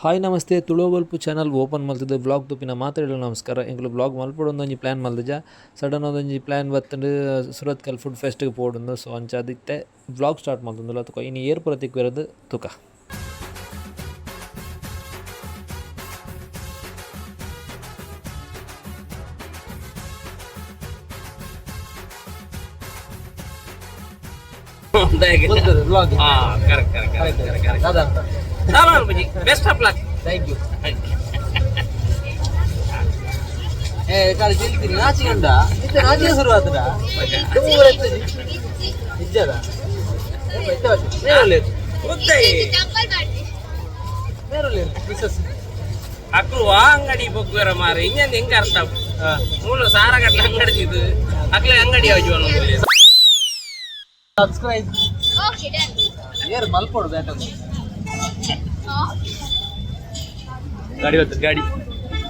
Hi ನಮಸ್ತೆ ತುಳುವಲ್ಪು channel open ಮಲ್ತದೆ ವ್ಲಾಗ್ ತುಪ್ಪಿನ ಮಾತಾಡಲು ನಮಸ್ಕಾರ ಎಂಕುಲು ವ್ಲಾಗ್ ಮಲ್ಪಡೊಂದೊಂಜಿ ಪ್ಲ್ಯಾನ್ ಮಲ್ದಜ ಸಡನ್ ಒಂದೊಂಜಿ ಪ್ಲ್ಯಾನ್ ಬತ್ತಂಡು ಸುರತ್ಕಲ್ ಫುಡ್ ಫೆಸ್ಟ್ಗೆ ಪೋಡುಂದು ಸೊ ಅಂಚ ಅದಿತ್ತೆ ವ್ಲಾಗ್ ಸ್ಟಾರ್ಟ್ ಮಲ್ತುಂದುಲ್ಲ ತುಕ ಇನ್ನು ಏರ್ ಪುರ ತಿಕ್ಕಿರೋದು ತುಕ best of luck. Thank you. ಕಾಲು ತಿಳ್ತೀನಿ ನಾಚಿಕೊಂಡ ಇತ್ತು ನಾಚಿಕ ಶುರು ಆತದ ತುಂಬ ನಿಜದ ಅಕ್ಲು ಅಂಗಡಿ ಬೊಗ್ಗರ ಮಾರ ಇನ್ನೊಂದು ಹೆಂಗ ಅರ್ಥ ಮೂಲ ಸಾರ ಗಟ್ಲ ಅಂಗಡಿ ಇದು ಅಕ್ಲೆ ಅಂಗಡಿ ಯಾವ್ದು ಸಬ್ಸ್ಕ್ರೈಬ್ ಏರ್ ಮಲ್ಪೋಡು ಬೇಕಂತ ಗಾಡಿ ಹೊತ್ತು ಗಾಡಿ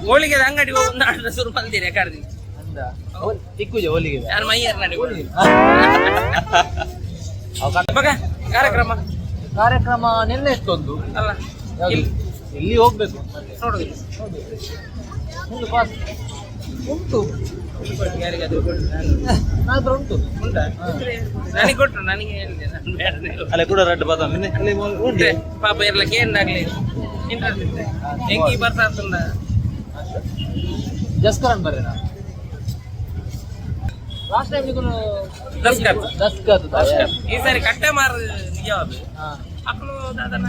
ಹೋಳಿಗೆ ಅಂಗಡಿ ಹೋಗಿ ಶುರು ಮಲ್ತೀರಿ ಕರ್ದಿ ಅಂದ ತಿಕ್ಕುಜ ಹೋಲಿಗೆ ನಾನು ಮೈಯರ್ ನಡಿ ಮಗ ಕಾರ್ಯಕ್ರಮ ನಿನ್ನೆ ಇತ್ತೊಂದು ಅಲ್ಲ ಎಲ್ಲಿ ಹೋಗ್ಬೇಕು ನೋಡುದಿಲ್ಲ ಒಂದು ಪಾಸ್ ಉಂಟು ನಾತ್ರ ಉಂಟು ನನಗೆ ಕೊಟ್ರು ನನಗೆ ಹೇಳಿದೆ ನಾನು ಬೇಡ ಅಲ್ಲೇ ಕೂಡ ರೆಡ್ ಬಾದ ಉಂಟೆ ಪಾಪ ಇರ್ಲಕ್ಕೆ ಏನಾಗ್ಲಿ ಇಂಟ್ರೆಸ್ಟ್ ಇದೆ ಹೆಂಗಿ ಬರ್ತಾ ಅಂತಂದ ಜಸ್ಕರನ್ ಬರ್ರಿ ನಾ ಲಾಸ್ಟ್ ಟೈಮ್ ಈ ಸಾರಿ ಕಟ್ಟೆ ಮಾರ ನಿಜವಾದ ಅಕ್ಕಳು ಅದನ್ನ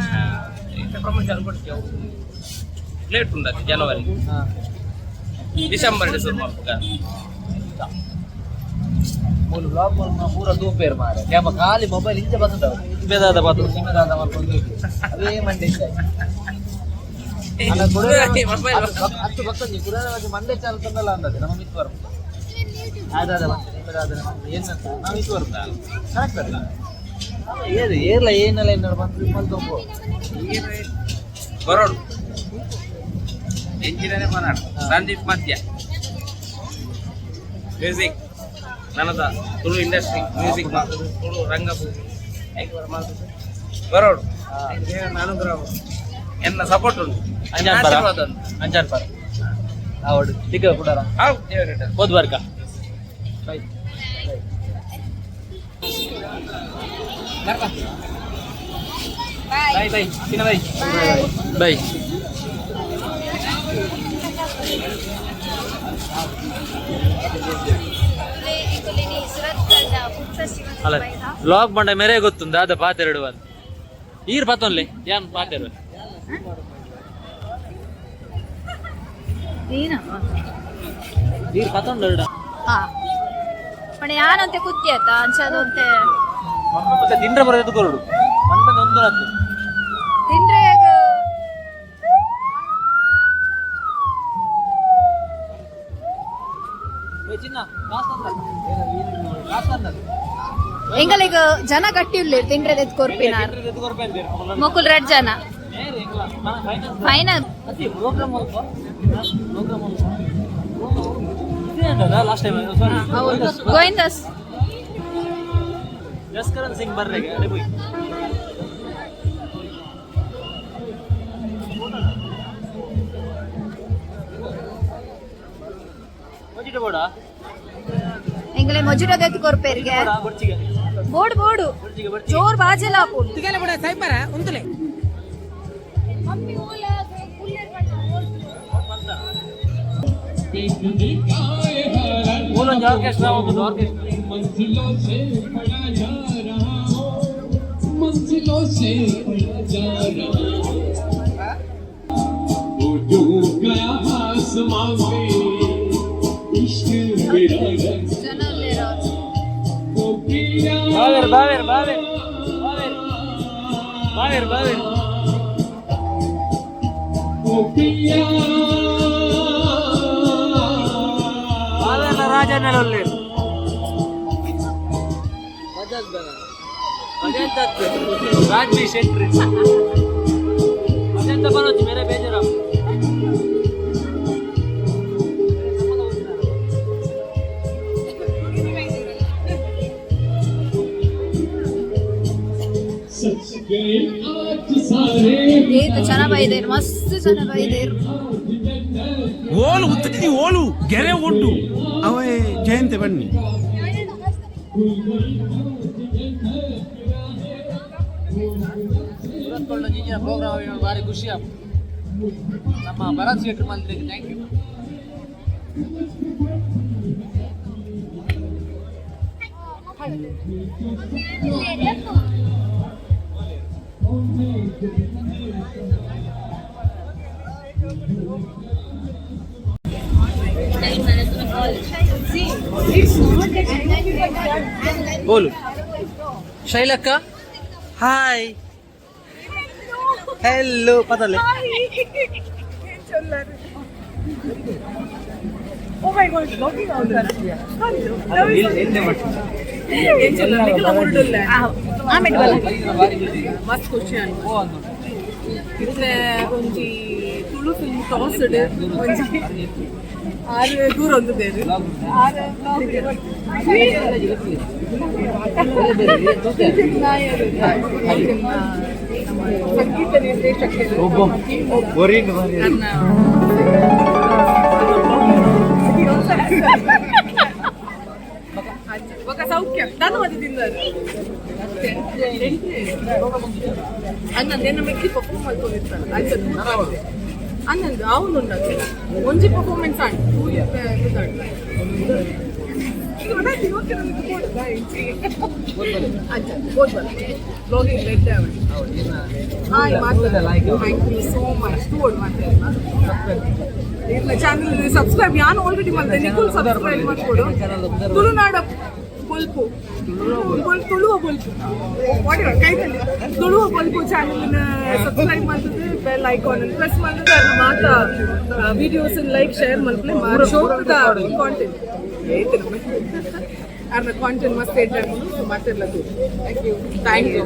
ಪ್ರಮೋಷನ್ ಕೊಡ್ತೀವಿ ಲೇಟ್ ಉಂಟು ಜನವರಿ ಡಿಸೆಂಬರ್ ಶುರು ಮಾಡ್ಬೇಕು ಮೂರು ಬ್ಲಾಗ್ ಪೂರ ತೂಪೇರು ಮಾರ ಕ್ಯಾಮ ಖಾಲಿ ಮೊಬೈಲ್ ಇಂಚೆ ಬಂದದ ನಿಮ್ಮೆದಾದ ಬಾತು ನಿಮ್ಮೆದಾದ ಮಾಡ್ಕೊಂಡು ಅದೇ ಮಂಡೆ ಹತ್ತು ಬರ್ತದೆ ಪುರಾಣವಾಗಿ ಮಂಡೆ ಚಾಲ ತಂದಲ್ಲ ಅಂದದೆ ನಮ್ಮ ಮಿತ್ತು ಬರ್ಬೋದು ಆದಾದ ನಿಮ್ಮೆದಾದ ಏನಂತ ನಾವು ಇತ್ತು ಬರ್ತಾ ಕರೆಕ್ಟ್ ಅಲ್ಲ ಏರು ಏರ್ಲ ಏನೆಲ್ಲ ಏನಾರು ಬಂದು ಮಲ್ತೊಂಬೋ ಬರೋಡು ಎಂಜಿನೇ ಮಾತಾಡ ಸಂದೀಪ್ ಮಧ್ಯ ಮ್ಯೂಸಿಕ್ ನನ್ನದ ತುಳು ಇಂಡಸ್ಟ್ರಿ ಮ್ಯೂಸಿಕ್ ತುಳು ರಂಗಭೂಮಿ ಬರೋಡು ಅನುಗ್ರಹ ಎನ್ನ ಸಪೋರ್ಟ್ ಉಂಟು ಅಂಚಾರ್ ಪರ ಅವಡು ಟಿಕ್ಕ ಕೊಡಾರ ಹೋದ್ ಬರ್ಕ ಬೈ ಬೈ ಬೈ ಚಿನ್ನ ಬೈ ಬೈ ಅಲ್ಲ ವ್ಲಾಗ್ ಬಂಡ ಮೇರೆ ಗೊತ್ತುಂದ ಅದ ಪಾತೆರಡು ಅಂತ ಈರ್ ಪತ್ತೊನ್ಲಿ ಯಾನ್ ಪಾತೆರು ಈರ್ ಪತ್ತೊಂಡು ಪಣೆ ಯಾನಂತೆ ಕುತ್ತಿಯತ್ತ ಅಂಚದಂತೆ ಮತ್ತೆ ತಿಂಡ್ರೆ ಬರೋದು ಕೊರಡು ಮನ್ಪಂದ ಒಂದು ಹತ್ತು ತಿಂದ್ರೆ ಚಿನ್ನ ಕಾಸಂದ ಎಂಗಲಿಗ ಜನ ಕಟ್ಟಿರ್ಲಿ ತಿಂಡ್ರೆ ಎತ್ ಕೊರ್ಪಿನ ಮುಕುಲ್ ರೆಡ್ ಜನ ಫೈನಲ್ ಲಾಸ್ಟ್ ಟೈಮ್ ಹೌದು ಗೋವಿಂದಸ್ ಜಸ್ಕರನ್ ಸಿಂಗ್ ಬರ್ರೆ ಅಡೆ ಹೋಯ್ ಮೊಜಿಟ ಬೋಡ ಎಂಗಲೆ ಮೊಜಿಟ ಎತ್ ಕೊರ್ಪೇರ್ಗೆ ಬರ್ಚಿಗೆ ಬೋರ್ಡ್ ಬೋರ್ಡು ಜೋರ್ ಬಾಜೆಲ್ಲ ಹಾಕೊಂಡು ತಿಗಲ ಬಡ ಸೈಪರ ಉಂತಲೆ बोलो ऑर्केस्ट्रा हो तो ऑर्केस्ट्रा मंजिलों से जा रहा वो डूब गया आसमां में इश्क मेरा रंग वो पिया बावेर बावेर बावेर बावेर बावेर वो पिया ರಾಜನಲ್ಲೇ ರಾಜ್ಬಿ ಶೆಟ್ರಿ ಅಜಂತ ಬರೋದು ಮೇರೆ ಬೇಜಾರ सच गए आज सारे ಏತ್ ಜನ ಬೈದೇರು ಮಸ್ತ್ ಜನ ಬೈದೇರು ಓಲು ಉತ್ತರಿ ಓಲು ಗೆರೆ ಒಟ್ಟು ಅವೇ ಜಯಂತಿ ಬನ್ನಿ ಸುರತ್ಕಲ್ ಇಂಜಿನ ಪ್ರೋಗ್ರಾಮ್ ಭಾರಿ ಖುಷಿ ಆಯ್ತು ನಮ್ಮ ಭರತ್ ಶೆಟ್ಟಿ ಮಂತ್ರಿಗೆ ಥ್ಯಾಂಕ್ ಯು बोलो शैलक्का हाय हेलो पता ले Oh my god, vlogging out there. ಮಸ್ತ್ ಖುಷಿ ಅನ್ಕೊ ಇದ್ರೆ ಒಂಜಿ ತುಳು ಫಿಲ್ಮ್ ಟಾಸ್ಡ್ ಒಂಜಿ ಆರು ದೂರ ಒಂದು ಬೇರೆ ಸಂಗೀತ ನಿರ್ದೇಶಕರು ఒక సౌఖ్యం దాని అది తిన్నారు అన్న నేను మీకు పర్ఫార్మ్ అవుతాను అన్నందు అవును ఉండదు ಒಂಜಿ ಪರ್ಫಾರ್ಮೆನ್ಸ್ ಆಂಡ್ ಬ್ಲಾಗಿಂಗ್ ರೆಡ್ hi thank you so much ತೋಡ್ ಮಾಡ್ತೇನೆ ಚಾನಲ್ ಸಬ್ಸ್ಕ್ರೈಬ್ ಯಾನು ಆಲ್ರೆಡಿ ಮಾಡಿದೆ ನಿಖಿಲ್ ಸಬ್ಸ್ಕ್ರೈಬ್ ಮಾಡಿಕೊಡು ತುಳುನಾಡ ಬೊಲ್ಪು ತುಳುವ ಬೊಲ್ಪು ಕೈದಲ್ಲಿ ತುಳುವ ಬೊಲ್ಪು ಚಾನಲ್ ಸಬ್ಸ್ಕ್ರೈಬ್ ಮಾಡಿದ್ರೆ ಬೆಲ್ ಐಕಾನ್ ಪ್ರೆಸ್ ಮಾಡಿದ್ರೆ ಅದು ಮಾತ್ರ ವಿಡಿಯೋಸ್ ಲೈಕ್ ಶೇರ್ ಮಾಡಿದ್ರೆ ಶೋಕದ ಕಾಂಟೆಂಟ್ ಐತೆ ನಮಗೆ ಅದ್ರ ಕಾಂಟೆಂಟ್ ಮಸ್ತ್ ಐತೆ ಮಾತಾಡ್ಲದು ಥ್ಯಾಂಕ್ ಯು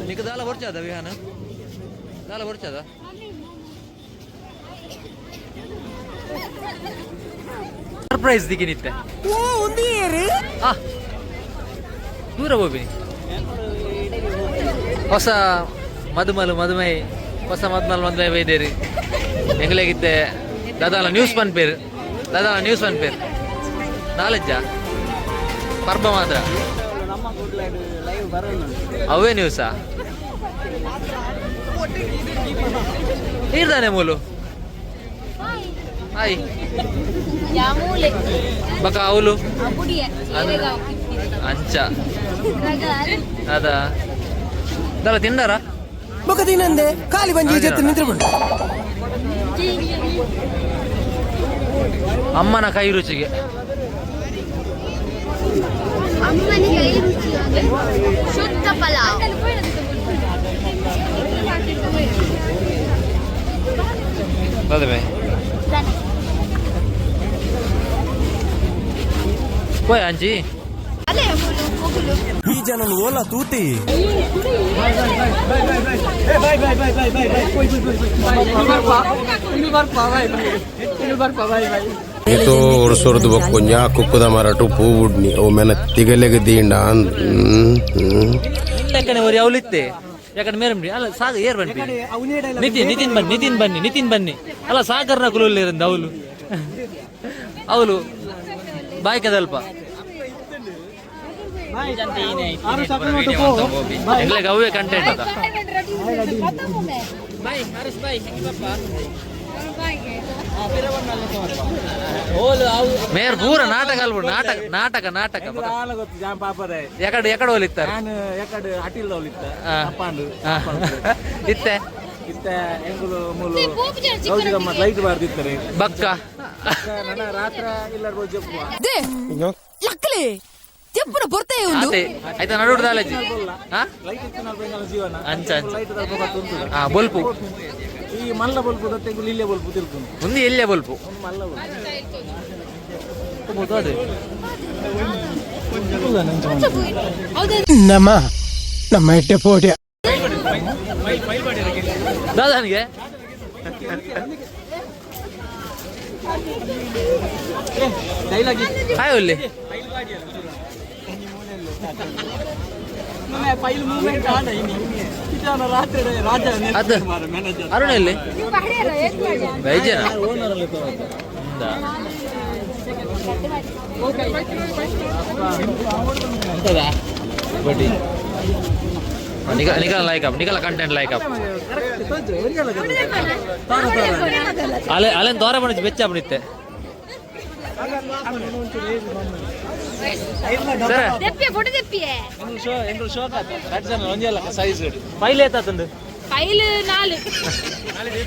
నీకు దాలా వర్చదా విహాన దాలా వర్చదా ಸರ್ಪ್ರೈಸ್ ದಿಗಿನಿತ್ತೆ ಓ ఉంది ಏರಿ ದೂರ ಹೋಗಿ ಹೊಸ ಮದುಮೈ ಹೊಸ ಮದುಮೈ ಬೈದೇರಿ ಎಂಗ್ಲಾಗಿತ್ತೆ ದಾದಾಲ ನ್ಯೂಸ್ ಪನ್ಪೇರು ನಾಲೆಜ್ಜ ಪರ್ಬ ಮಾತ್ರ ಅವೇ ನ್ಯೂಸಾ ಇರ್ದಾನೆ ಮೂಲು ಹಾಯ್ ಬಕ ಅವಲು ಅಂಚ ಅದಾ ದಲ ತಿಂಡಾರ ಬಕ ತಿನ್ನಂದೆ ಖಾಲಿ ಬಂಜಿ ಜೊತೆ ನಿಂತ್ಕೊಂಡು ಅಮ್ಮನ ಕೈ ರುಚಿಗೆ ಶುದ್ಧ ಪಲಾವ್ ಬದವೆ ಕೋಯ್ ಅಂಜಿ ಈ ಜನ ಓಲ ತೂತಿ itu ursur tu bakunya kuku da maratu pubud ni o mena tigalega dindan ಯಾಕಂದ್ರೆ ಅವ್ರು ಅವಲಿತ್ತೆ ಯಾಕಂದ್ರೆ ಮೇರಂ ಅಲ್ಲ ಸಾಗ ಏರ್ ಬನ್ನಿ ನಿತಿನ್ ಬನ್ನಿ ಅಲ್ಲ ಸಾಗರ್ನ ಕುಲುಲ್ಲಿರಂದ ಅವಳು ಬಾಯ್ಕದಲ್ಪ ಎಂಗ್ಲಾಗ ಅವೇ ಕಂಟೆಂಟ್ ಅದ ಮೇರ್ ಪೂರ ನಾಟಕ ಅಲ್ಬಿಡು ನಾಟಕ ಎಕಡೆ ಹೋಲಿತ್ತಾರೆ ಇತ್ತೆ ಲೈಟ್ ಬಾರ್ದಿರ್ತಾರೆ ಬಕ್ಕ ರಾತ್ರ ಇಲ್ಲ ಲಕ್ಕಲಿ చెప్పున పొర్తే ఉంది అయితే నడుడు దాలేజీ అంచ బొల్పు ఈ మల్ల బొల్పు దత్తెంగు లిల్లె బొల్పు తిరుగుతుంది ఉంది ఎల్లె బొల్పు మల్ల ನಮ್ಮ ಎಟ್ಟೆ ಪೋಟ್ಯ దాదానికి ಹಾಯ್ ಒಲ್ಲಿ ಅದು ಅರುಣ ಇಲ್ಲಿ ಬೈಜನ ಬಡ್ಡಿ निकल लाइक अप निकल कंटेंट लाइक अप अलेन तोरे बन बेच्चा बनिते सर ದೆಪ್ಪೆ ಫೋಟೋ ದೆಪ್ಪಿಯೇ ಎಂಗ್ಳು ಶೋ ಕಾತ ಕಟ್ಸನ ಒಂಜಲ್ಲ ಸೈಜ್ ಫೈಲ್ ಏತ ತಂದು ಫೈಲ್ 4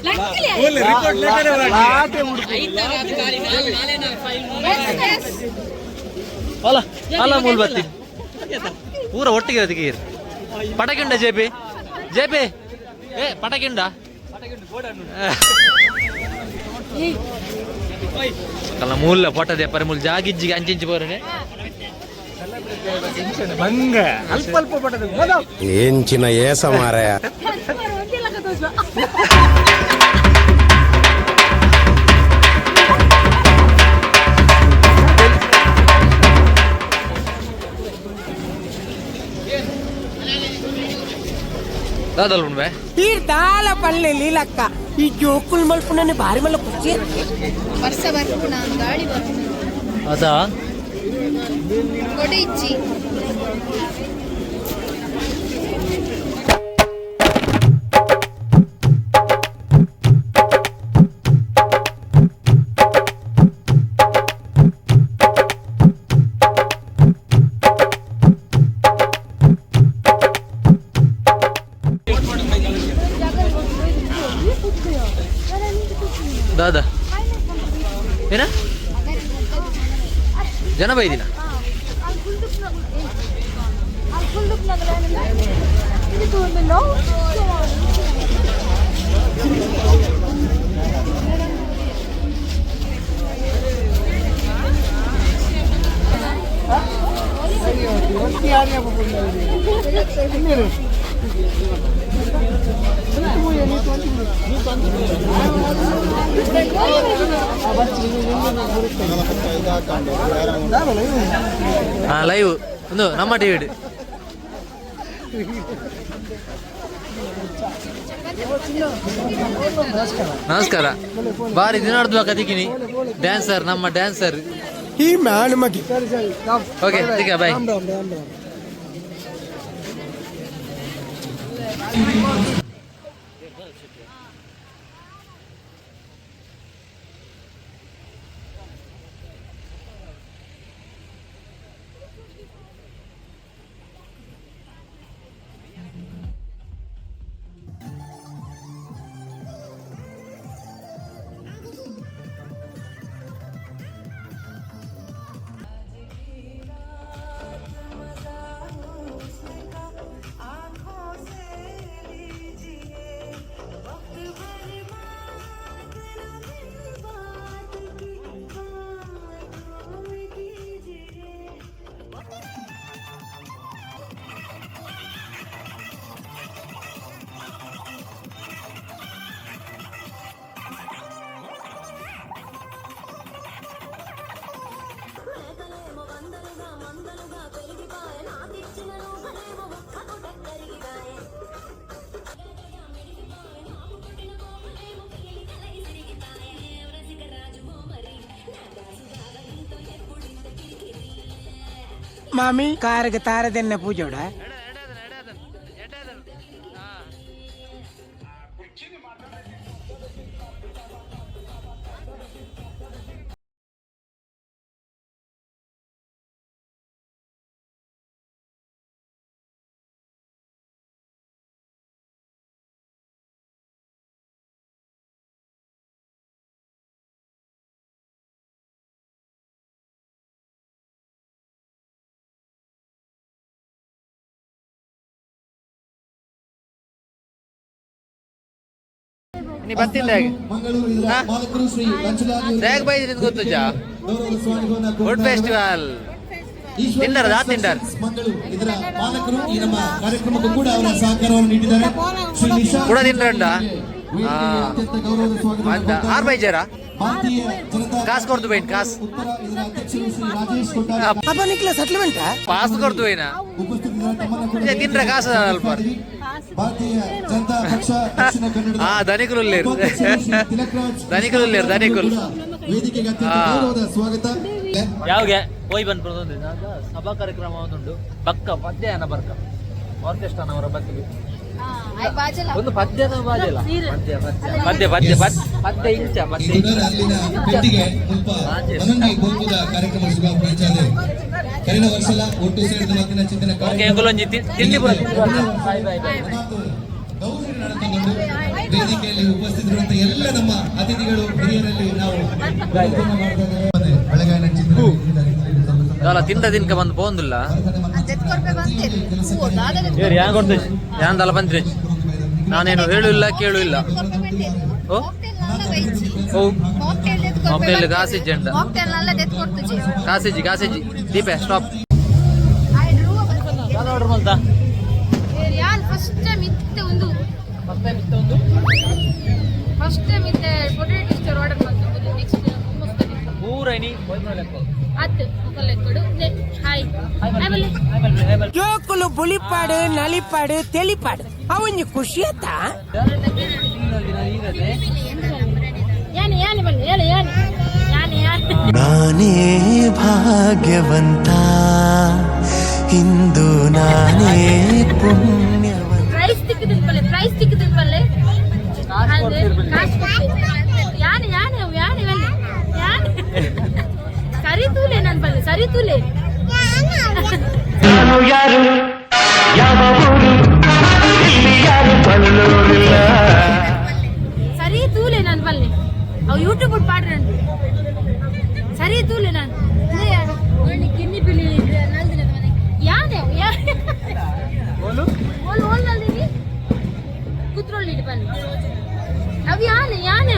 ಲಕ್ಕಿಲೆ ಓಲೆ ರಿಪೋರ್ಟ್ ಲೆಕ್ಕನೆ ಲಾಟೆ ಅಲ್ಲ ಅಲ್ಲ ಮೂಲ್ಬತ್ತಿ ಪೂರ ಒಟ್ಟಿಗೆ ಅದಕ್ಕೆ ಪಟಾಕಿ ಉಂಡ ಜೆಪಿ ಜೆಪಿ ಏ ಪಟಾಕಿ ಉಂಡ ಕಲ್ಲ ಮೂಲ ಪೊಟ್ಟದೆ ಪರಿಮೂಲ ಜಾಗಿಜ್ಜಿಗೆ ಅಂಚಿಂಚಿ ಬೋರನೆ ಬಂಗ ಅಲ್ಪ ಅಲ್ಪ ಪಟ್ಟದ ಏಂಚಿನ ಏಸ ಮಾರಾಯ ದಾದಲ್ ಉಣ್ಬೆ ಈ ದಾಲ ಪಲ್ಲೆ ಲೀಲಕ್ಕ ಈ ಜೋಕುಲ್ ಮಲ್ಪುನನೆ ಭಾರಿ ಮಲ್ಲ ಕುಚ್ಚಿ ವರ್ಷ ಬರ್ಪುಣ ಗಾಡಿ ಬರ್ಪುಣ ಅದಾ ಕೊಡೆ ಇಚ್ಚಿ ದಾದಾ ಏನ ಜನ ಬೈದಿನ ಲೈವ್ ಒಂದು ನಮ್ಮ ಟಿವಿ ನಮಸ್ಕಾರ ಬಾರಿ ದಿನಾಡ್ದು ಕದಿಕಿನಿ ಡ್ಯಾನ್ಸರ್ ನಮ್ಮ ಡ್ಯಾನ್ಸರ್ ಈ ಮ್ಯಾನ್ ಮಗಿ ಓಕೆ ठीक है बाय ಮಾಮಿ ಕಾರಿಗೆ ತಾರದೆನ್ನೆ ಪೂಜೋಡ ನೀ ಬರ್ತಿಲ್ಲ ಹೇಗೆ ಬೈದ್ರಿ ಗೊತ್ತುಜಾ ಫುಡ್ ಫೆಸ್ಟಿವಲ್ ತಿಂಡರ್ ದಾ ತಿಂಡರ್ ಕೂಡ ತಿಂಡ್ರಂಡ ಆರ್ ಬೈಜಾರ ಕಾಸು ಕೊಡ್ತು ಬೈನ್ ಕಾಸು ಅಪ್ಪ ನಿಕ್ಲ ಸೆಟ್ಲ್ಮೆಂಟ್ ಪಾಸ್ ಕೊಡ್ತು ಬೈನಾ ತಿನ್ರ ಕಾಸು ಅಲ್ಪ ಧನಿಕರು ಧನಿಕರು ಧನಿಕರು ಯಾವಾಗ ಹೋಯ್ ಬಂದ್ಬಿಡೋದು ಸಭಾ ಕಾರ್ಯಕ್ರಮ ಒಂದುಂಟು ಬಕ್ಕ ಪದ್ಯ ಬರ್ಕ ಆರ್ಕೆಸ್ಟ್ರಾನವರ ಬಗ್ಗೆ ಒಂದು ಪದ್ಯದ ಬಾಜಲ್ಲ ಪದ್ಯ ಪದ್ಯ ಪದ್ಯ ಇಂಚ ಪದ್ಯ ಒಂಜಿ ತಿಂಡಿ ವೇದಿಕೆಯಲ್ಲಿ ಉಪಸ್ಥಿತರಿರುವಂತ ಎಲ್ಲ ನಮ್ಮ ಅತಿಥಿಗಳು ಹಿರಿಯರಲ್ಲಿ ನಾವು ಬೆಳಗಾವಿನ ಚಿತ್ರ ತಿಂದ ದಿನಕ ಬಂದು ಪೋಂದಿಲ್ಲ ಯಾಂದಲ್ಲ ಬಂದ್ರಿ ನಾನೇನು ಹೇಳು ಇಲ್ಲ ಕೇಳು ಇಲ್ಲ ಮಾಕ್ಟೇಲ್ ಕಾಸಿಜ್ಜಿ ಅಂಡ ಕಾಸಿಜ್ಜಿ ದೀಪೆ ಸ್ಟಾಪ್ ಆರ್ಡರ್ ಮಾಡ್ತಾ ಜೋಕುಲು ಬುಲಿಪಾಡು ನಲಿಪಾಡು ತೆಲಿಪಾಡು ಅವನ್ ಖುಷಿ ಆತ ನಾನೇ ಭಾಗ್ಯವಂತ ಇಂದು ನಾನೇ ಪುಣ್ಯವಂತ ಪ್ರೈಸ್ ತಿಕ್ಕಿದ್ರೆ ಸರಿ ತೂಲೆ ನನ್ ಬಲ್ಲೆ ಸರಿ ತೂಲೆ ನಾನು ಯಾರು ಯಾವ ಊರು ಇಲ್ಲಿ ಯಾರು ಬಲ್ಲೋರಿಲ್ಲ ಸರಿ ತೂಲೆ ನನ್ ಬಲ್ಲೆ ಅವು ಯೂಟ್ಯೂಬ್ ಪಾಡ್ರೆ ಸರಿ ತೂಲೆ ನಾನು ಗಿನ್ನಿ ಬಿಳಿ ಯಾನೆ ಕುತ್ರೋಳಿ ಬನ್ನಿ ಅವು ಯಾನೆ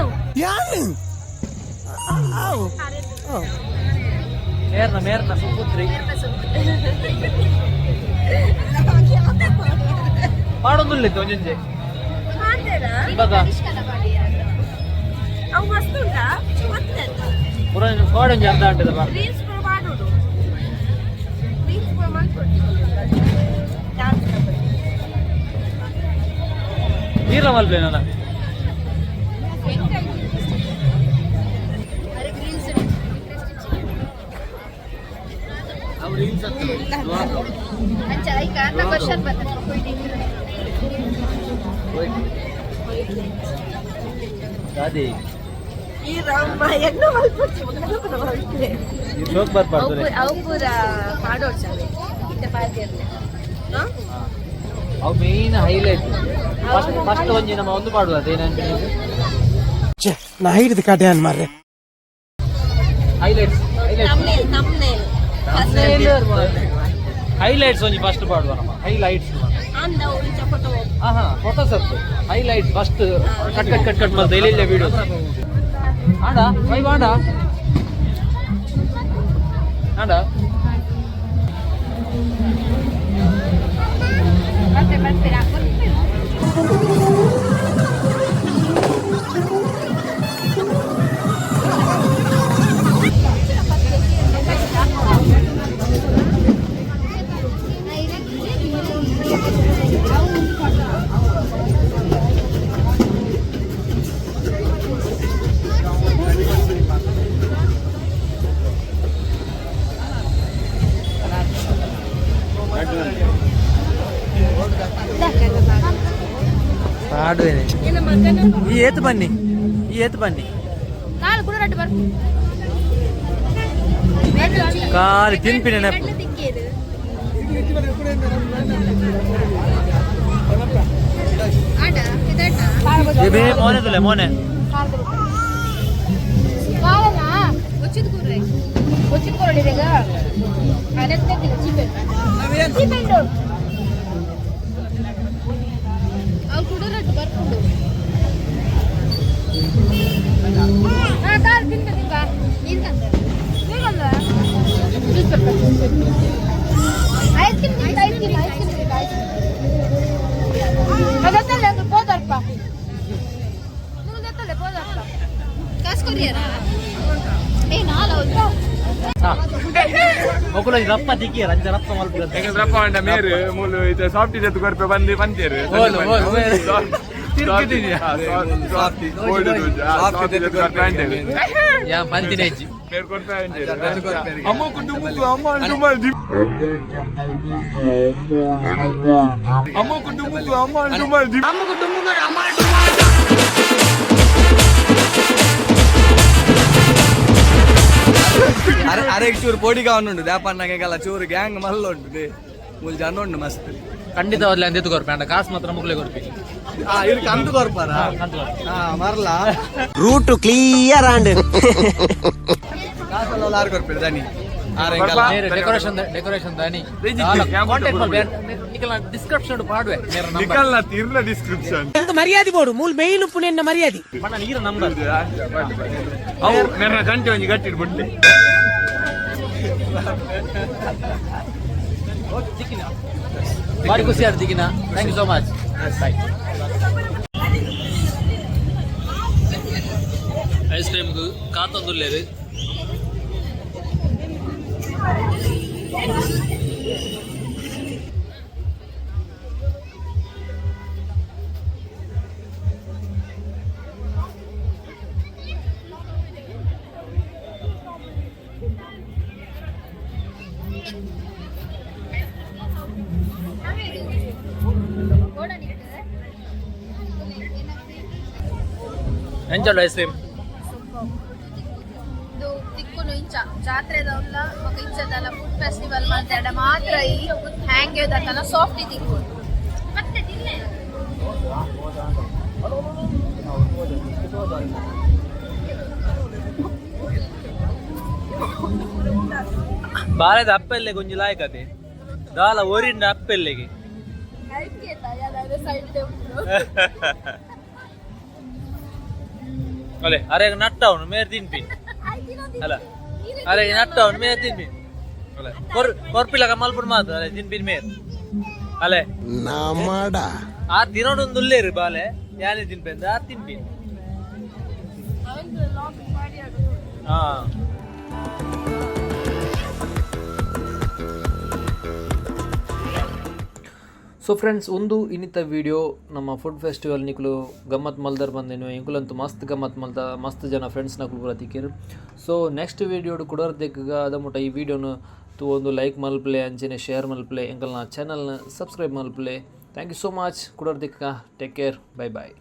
ಮೇರ್ನ ಸುಪುತ್ರಿ ಮಾಡೋದಿಲ್ಲ ಒಂಜೊಂಜೆ ಕೋಡಂಜಿ ಅರ್ಧ ಗಂಟೆದ ನೀರ್ಲ ಮಲ್ಪೆ ನಾನು ಅವು ಮೇನ್ ಹೈಲೈಟ್ ಫಸ್ಟ್ ಒಂಜಿ ನಮ್ಮ ಒಂದು ಪಾಡುವ ಅದೇನಂತ ನಾ ಹಿಡಿದು ಕಾಟ್ಯಾನ್ ಮಾರ್ರೆ ಹೈಲೈಟ್ಸ್ ಒಂಜಿ ಫಸ್ಟ್ ಪಾಡುವ ನಮ್ಮ highlights photos highlights first cut ಮಾಡ್ತಾ ಇಲ್ಲ ವಿಡಿಯೋ ಆಡ ವೈ ಬಾಂಡ ಆಡ ಆಡುವೇನೆ ಈ ಏತು ಬನ್ನಿ ಕಾಲು ತಿನ್ಪಿನ ನೆನಪು ಮೋನೆ ಕಾಸ್ಕೊರಿ ಮೊಕುಲ ರಪ್ಪ ದಿಕ್ಕಿ ರಂಜ ರಪ್ಪ ಮಲ್ಪುರ ರಪ್ಪ ಅಂಡ ಮೇರು ಮೂಲು ಇದು ಸಾಫ್ಟ್ ಜೊತೆ ಕೊರ್ಪೆ ಬಂದು ಬಂತೇರು ಯಾ ಬಂತಿನೇಜಿ ಮೇರು ಕೊರ್ಪೆ ಅಮ್ಮ ಕುಟುಂಬ ಅಮ್ಮ ಡುಮಲ್ ಅಮ್ಮ ಕುಟುಂಬ ಅಮ್ಮ ಡುಮಲ್ ಅಮ್ಮ ಕುಟುಂಬ ಅಮ್ಮ ಅರೆ ಚೂರು ಪೊಡಿಗ ಉಂಟು ದೇಪಣ್ಣಗೆಲ್ಲ ಚೂರು ಗ್ಯಾಂಗ್ ಮಲ್ಲ ಉಂಟು ಮೂಲ ಜನ ಉಂಟು ಮಸ್ತ್ ಖಂಡಿತವಾಗ್ಲಿ ಅಂದಿತ್ತು ಕೊರ್ಪೆ ಅಂಡ ಕಾಸು ಮಾತ್ರ ಮುಗ್ಲೆ ಕೊರ್ಪಿ ಇದಕ್ಕೆ ಅಂದು ಕೊರ್ಪಾರ ಮರಲ ರೂಟ್ ಕ್ಲಿಯರ್ ಆಂಡ್ ಕಾಸೆಲ್ಲ ಆರು ಕೊರ್ಪಿ ದನಿ ಡೆಕೋರೇಷನ್ ದನಿ ಡಿಸ್ಕ್ರಿಪ್ಷನ್ ಪಾಡುವೆ ಡಿಸ್ಕ್ರಿಪ್ಷನ್ ಎಂತ ಮರ್ಯಾದೆ ಬೋಡು ಮೂಲ ಮೇಯ್ನ್ ಪುಣ್ಯನ ಮರ್ಯಾದೆ ನೀರ ನಂಬರ್ ಅವು ಮೇರ ಗಂಟೆ ಒಂಜಿ ಗಟ್ಟಿಡ್ಬಿಡ್ಲಿ ಬಾರಿ ಖುಷಿ ಆಯ್ತು ದಿಗಿನ thank you so much bye ice cream ಕಾತೊಂದುಲ್ಲೇರು ಎಂಚಲ್ಲ ಐಸ್ ಕ್ರೀಮ್ ಇದು ತಿಕ್ಕುನು ಇಂಚ ಜಾತ್ರೆದಲ್ಲ ఒక ಇಂಚದಲ್ಲ ಫುಡ್ ಫೆಸ್ಟಿವಲ್ ಮಾಡ್ತಾಡ ಮಾತ್ರ ಈ ಹ್ಯಾಂಗ್ ಇದಕ್ಕನ ಸಾಫ್ಟ್ ತಿಕ್ಕು ಮತ್ತೆ ತಿನ್ನೆ ಬಾಳೆದ ಅಪ್ಪೆಲ್ಲೆ ಕೊಂಚ ಲಾಯ್ಕತೆ ದಾಲ ಓರಿಂದ ಅಪ್ಪೆಲ್ಲೆಗೆ ಅಲೆ ಅರೆ ನಟ್ಟ ಅವನು ಮೇರ್ ತಿನ್ಪಿನ್ ಅಲ್ಲ ಅರೆ ನಟ್ಟ ಅವನು ಮೇರ್ ತಿನ್ಪಿನ್ ಅಲ್ಲ ಕೊರ್ಪಿಲಕ ಮಲ್ಪುಡ್ ಮಾತು ಅಲೆ ತಿನ್ಪಿನ್ ಮೇರ್ ಅಲೆ ನಾಮಾಡ ಆ ತಿನ್ನೋಡೊಂದು ಉಲ್ಲೇರು ಬಾಲೆ ಯಾನೆ ತಿನ್ಪೆಂದ ಆ ತಿನ್ಪಿನ್ ಹಾ ಸೊ ಫ್ರೆಂಡ್ಸ್ ಒಂದು ಇನ್ನಿತ ವಿಡಿಯೋ ನಮ್ಮ ಫುಡ್ ಫೆಸ್ಟಿವಲ್ ನಿಕ್ಲು ಗಮ್ಮತ್ ಮಲ್ದರ್ ಬಂದೇನು ಎಂಕುಲಂತೂ ಮಸ್ತ್ ಗಮ್ಮತ್ ಮಲ್ದ ಮಸ್ತ್ ಜನ ಫ್ರೆಂಡ್ಸ್ ನಕ್ಲು ಪೂರ ತಿಕ್ಕಿರು ಸೊ ನೆಕ್ಸ್ಟ್ ವಿಡಿಯೋಡು ಕುಡೋರ್ದೆಕ್ಕ ಅದ ಮುಟ ಈ ವಿಡಿಯೋನು ಒಂದು ಲೈಕ್ ಮಲ್ಪ್ಲೆ ಅಂಚೆನೆ ಶೇರ್ ಮಲ್ಪ್ಲೆ ಎಂಕಲ್ನ ಚಾನಲ್ನ ಸಬ್ಸ್ಕ್ರೈಬ್ ಮಲ್ಪ್ಲೆ ಥ್ಯಾಂಕ್ ಯು ಸೋ ಮಚ್ ಕುಡೋರ್ದೆಕ್ಕ ಟೇಕ್ ಕೇರ್ ಬೈ ಬಾಯ್